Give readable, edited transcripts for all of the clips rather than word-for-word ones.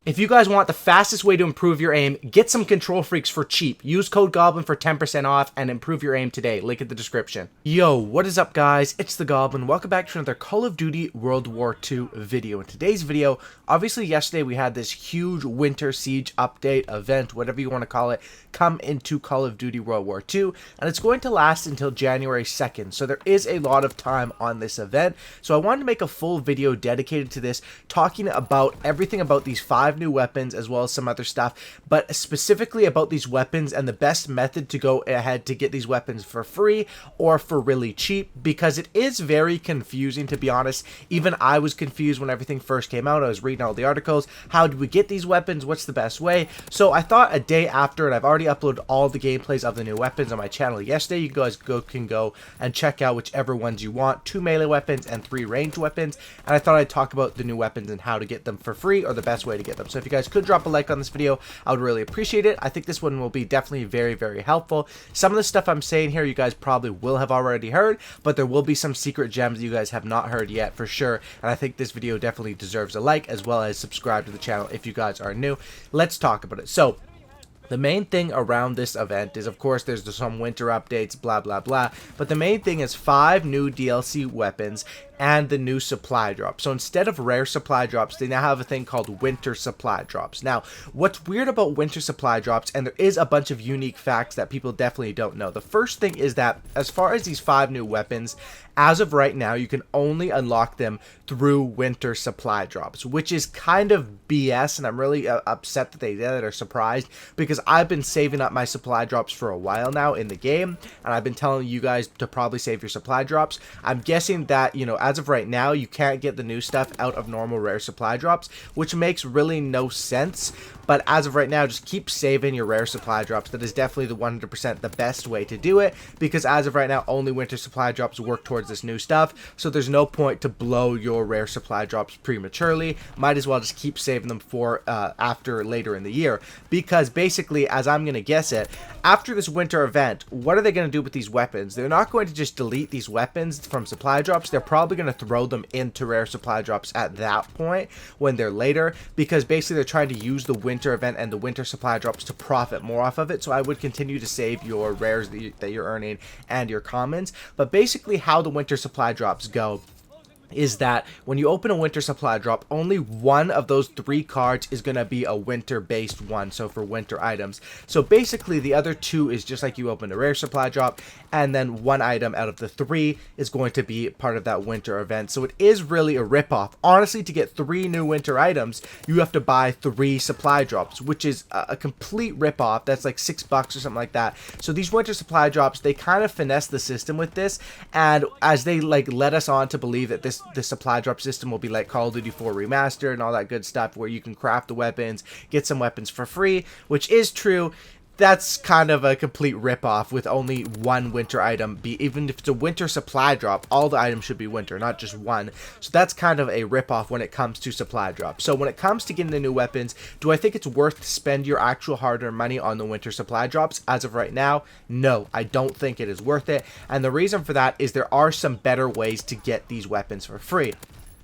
If you guys want the fastest way to improve your aim, get some Control Freaks for cheap. Use code Goblin for 10% off and improve your aim today. Link in the description. Yo, what is up guys? It's the Goblin. Welcome back to another Call of Duty World War II video. In today's video, obviously yesterday we had this huge Winter Siege update, event, whatever you want to call it, come into Call of Duty World War II, and it's going to last until January 2nd, so there is a lot of time on this event. So I wanted to make a full video dedicated to this, talking about everything about these 5 new weapons as well as some other stuff, but specifically about these weapons and the best method to go ahead to get these weapons for free or for really cheap, because it is very confusing, to be honest. Even I was confused when everything first came out. I was reading all the articles. How do we get these weapons? What's the best way? So I thought a day after, and I've already uploaded all the gameplays of the new weapons on my channel yesterday. You guys can go and check out whichever ones you want, 2 melee weapons and 3 ranged weapons, and I thought I'd talk about the new weapons and how to get them for free, or the best way to get them. So if you guys could drop a like on this video, I would really appreciate it. I think this one will be definitely very, very helpful. Some of the stuff I'm saying here you guys probably will have already heard, but there will be some secret gems you guys have not heard yet for sure, and I think this video definitely deserves a like, as well as subscribe to the channel if you guys are new. Let's talk about it. So the main thing around this event is, of course, there's some winter updates, blah, blah, blah. But the main thing is 5 new DLC weapons and the new supply drop. So instead of rare supply drops, they now have a thing called winter supply drops. Now, what's weird about winter supply drops, and there is a bunch of unique facts that people definitely don't know. The first thing is that as far as these 5 new weapons, as of right now, you can only unlock them through winter supply drops, which is kind of BS, and I'm really upset that they did it, or surprised, because I've been saving up my supply drops for a while now in the game, and I've been telling you guys to probably save your supply drops. I'm guessing that, you know, as of right now, you can't get the new stuff out of normal rare supply drops, which makes really no sense. But as of right now, just keep saving your rare supply drops. That is definitely the 100% the best way to do it, because as of right now, only winter supply drops work towards this new stuff. So there's no point to blow your rare supply drops prematurely. Might as well just keep saving them for after later in the year, because basically, as I'm going to guess it, after this winter event, what are they going to do with these weapons? They're not going to just delete these weapons from supply drops. They're probably going to throw them into rare supply drops at that point when they're later, because basically they're trying to use the winter event and the winter supply drops to profit more off of it. So I would continue to save your rares that you're earning and your commons. But basically how the winter supply drops go is that when you open a winter supply drop, only one of those 3 cards is going to be a winter based one, so for winter items. So basically the other 2 is just like you open a rare supply drop, and then 1 item out of the 3 is going to be part of that winter event. So it is really a ripoff. Honestly, to get 3 new winter items, you have to buy 3 supply drops, which is a complete ripoff. That's like $6 or something like that. So these winter supply drops, they kind of finesse the system with this, and as they like led us on to believe that the supply drop system will be like Call of Duty 4 Remastered and all that good stuff, where you can craft the weapons, get some weapons for free, which is true. That's kind of a complete ripoff with only 1 winter item. Even if it's a winter supply drop, all the items should be winter, not just 1. So that's kind of a ripoff when it comes to supply drops. So when it comes to getting the new weapons, do I think it's worth to spend your actual hard-earned money on the winter supply drops? As of right now, no, I don't think it is worth it. And the reason for that is there are some better ways to get these weapons for free.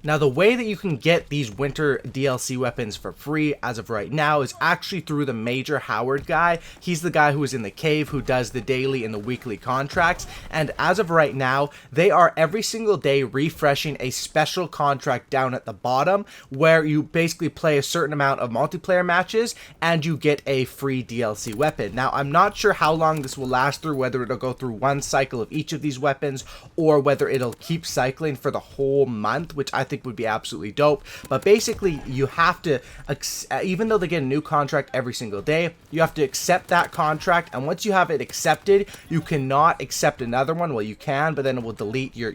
Now, the way that you can get these winter DLC weapons for free as of right now is actually through the Major Howard guy. He's the guy who is in the cave, who does the daily and the weekly contracts. And as of right now, they are every single day refreshing a special contract down at the bottom, where you basically play a certain amount of multiplayer matches and you get a free DLC weapon. Now, I'm not sure how long this will last through, whether it'll go through 1 cycle of each of these weapons or whether it'll keep cycling for the whole month, which I think would be absolutely dope. But basically, you have to, even though they get a new contract every single day, you have to accept that contract, and once you have it accepted, you cannot accept another one. Well, you can, but then it will delete your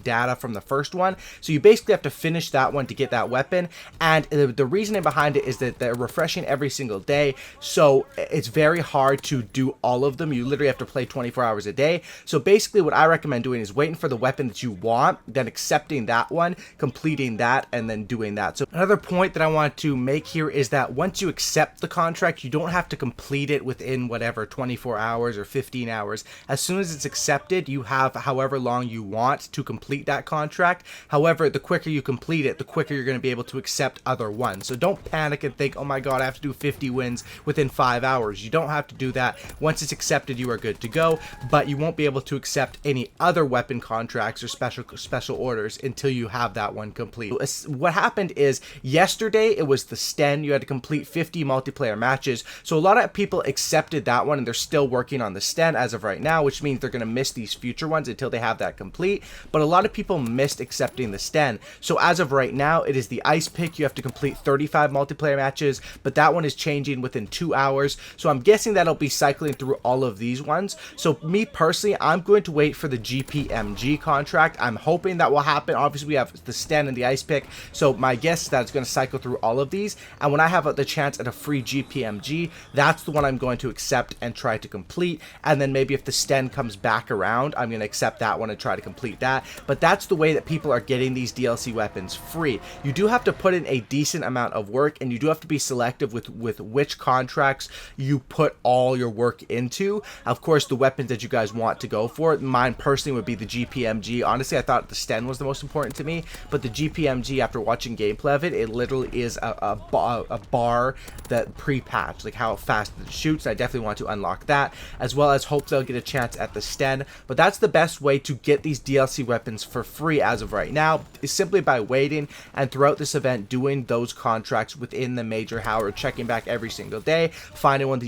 data from the first one. So you basically have to finish that one to get that weapon, and the reasoning behind it is that they're refreshing every single day, so it's very hard to do all of them. You literally have to play 24 hours a day. So basically what I recommend doing is waiting for the weapon that you want, then accepting that one, completing that and then doing that. So another point that I want to make here is that once you accept the contract, you don't have to complete it within whatever 24 hours or 15 hours. As soon as it's accepted, you have however long you want to complete that contract. However, the quicker you complete it, the quicker you're going to be able to accept other ones. So don't panic and think, oh my god, I have to do 50 wins within 5 hours. You don't have to do that. Once it's accepted, you are good to go, but you won't be able to accept any other weapon contracts or special orders until you have that one complete. What happened is yesterday it was the Sten. You had to complete 50 multiplayer matches. So a lot of people accepted that one and they're still working on the Sten as of right now, which means they're going to miss these future ones until they have that complete. But a lot of people missed accepting the Sten. So as of right now, it is the ice pick. You have to complete 35 multiplayer matches, but that one is changing within 2 hours. So I'm guessing that'll be cycling through all of these ones. So me personally, I'm going to wait for the GPMG contract. I'm hoping that will happen. Obviously, we have the Sten and the ice pick. So my guess is that it's going to cycle through all of these. And when I have the chance at a free GPMG, that's the one I'm going to accept and try to complete. And then maybe if the Sten comes back around, I'm going to accept that one and try to complete that. But that's the way that people are getting these DLC weapons free. You do have to put in a decent amount of work, and you do have to be selective with which contracts you put all your work into. Of course, the weapons that you guys want to go for, mine personally would be the GPMG. Honestly, I thought the Sten was the most important to me, but the GPMG, after watching gameplay of it, it literally is a bar that pre-patched, like how fast it shoots. I definitely want to unlock that, as well as hope they'll get a chance at the Sten. But that's the best way to get these DLC weapons for free as of right now, is simply by waiting and throughout this event doing those contracts within the Major Howard, checking back every single day, finding one that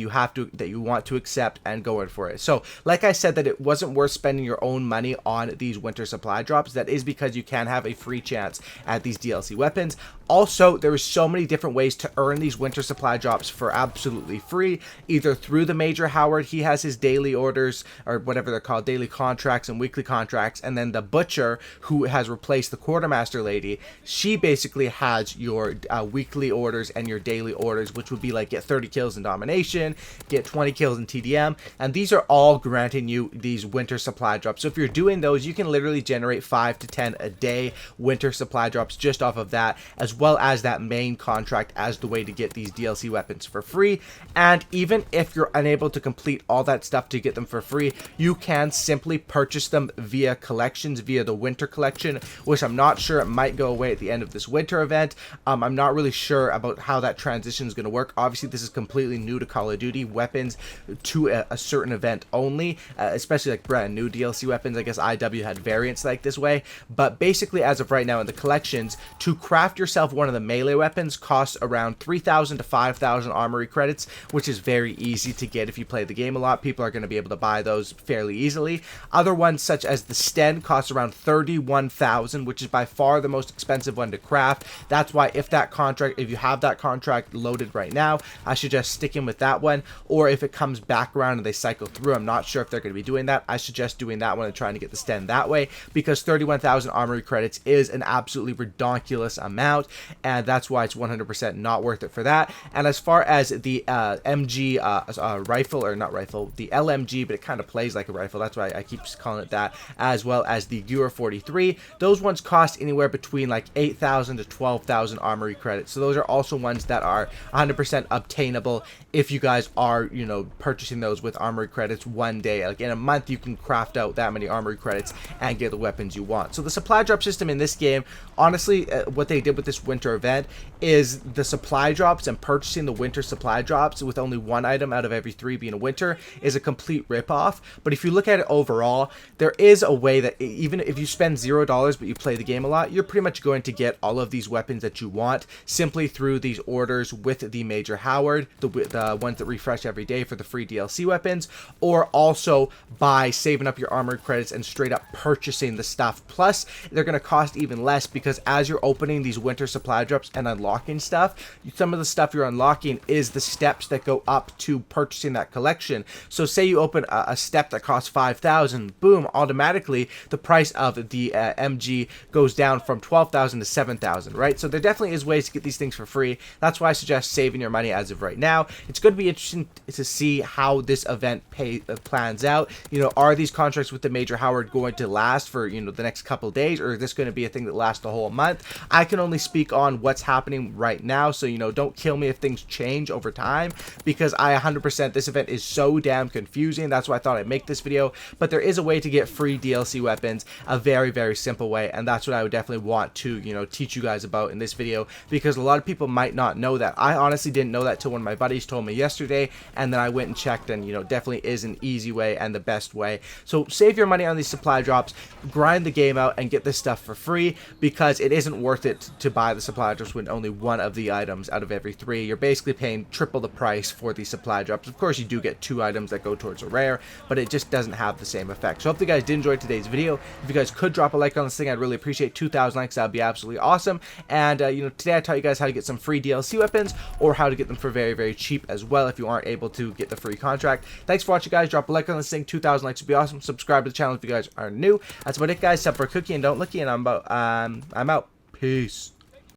you want to accept and going for it. So like I said, that it wasn't worth spending your own money on these winter supply drops. That is because you can have a free chance at these DLC weapons. Also, there are so many different ways to earn these winter supply drops for absolutely free, either through the Major Howard. He has his daily orders, or whatever they're called, daily contracts and weekly contracts, and then the Butcher, who has replaced the Quartermaster lady, she basically has your weekly orders and your daily orders, which would be like get 30 kills in Domination, get 20 kills in TDM, and these are all granting you these winter supply drops. So if you're doing those, you can literally generate 5 to 10 a day winter supply drops just off of that, as well as that main contract as the way to get these DLC weapons for free. And even if you're unable to complete all that stuff to get them for free, you can simply purchase them via collections, via the winter collection, which I'm not sure, it might go away at the end of this winter event. I'm not really sure about how that transition is going to work. Obviously, this is completely new to Call of Duty, weapons to a certain event only, especially like brand new DLC weapons. I guess IW had variants like this way, but basically as of right now in the collections, to craft yourself one of the melee weapons costs around 3,000 to 5,000 armory credits, which is very easy to get if you play the game a lot. People are going to be able to buy those fairly easily. Other ones such as the Sten costs around 31,000, which is by far the most expensive one to craft. That's why if you have that contract loaded right now, I suggest sticking with that one. Or if it comes back around and they cycle through, I'm not sure if they're going to be doing that, I suggest doing that one and trying to get the Sten that way, because 31,000 armory credits is an absolutely ridiculous amount, and that's why it's 100% not worth it for that. And as far as the MG rifle, or not rifle, the LMG, but it kind of plays like a rifle, that's why I keep calling it that, as well as the Gear 43, those ones cost anywhere between like 8,000 to 12,000 armory credits. So those are also ones that are 100% obtainable if you guys are, you know, purchasing those with armory credits one day. Like in a month, you can craft out that many armory credits and get the weapons you want. So the supply drop system in this game, honestly, what they did with this winter event is the supply drops and purchasing the winter supply drops with only one item out of every 3 being a winter is a complete ripoff. But if you look at it overall, there is a way that even if you spend $0 but you play the game a lot, you're pretty much going to get all of these weapons that you want simply through these orders with the Major Howard, the ones that refresh every day for the free DLC weapons, or also by saving up your armored credits and straight up purchasing the stuff. Plus, they're going to cost even less, because as you're opening these winter supply drops and unlocking stuff, some of the stuff you're unlocking is the steps that go up to purchasing that collection. So say you open a step that costs 5,000, boom, automatically the price of the MG goes down from 12,000 to 7,000, right? So there definitely is ways to get these things for free. That's why I suggest saving your money as of right now. It's going to be interesting to see how this event plans out. You know, are these contracts with the Major Howard going to last for, you know, the next couple of days, or is this going to be a thing that lasts the whole month? I can only speak on what's happening right now, so, you know, don't kill me if things change over time, because I 100%, this event is so damn confusing. That's why I thought I'd make this video. But there is a way to get free DLC weapons, a very, very simple way, and that's what I would definitely want to, you know, teach you guys about in this video, because a lot of people might not know that. I honestly didn't know that till one of my buddies told me yesterday, and then I went and checked, and, you know, definitely is an easy way and the best way. So save your money on these supply drops, grind the game out, and get this stuff for free, because it isn't worth it to buy the supply drops when only one of the items out of every 3. You're basically paying triple the price for the supply drops. Of course, you do get 2 items that go towards a rare, but it just doesn't have the same effect. So I hope you guys did enjoy today's video. If you guys could drop a like on this thing, I'd really appreciate 2,000 likes. That'd be absolutely awesome. And you know, today I taught you guys how to get some free DLC weapons, or how to get them for very, very cheap as well if you aren't able to get the free contract. Thanks for watching, guys. Drop a like on this thing. 2,000 likes would be awesome. Subscribe to the channel if you guys are new. That's about it, guys. Except for cookie and don't looky, and I'm out. Peace.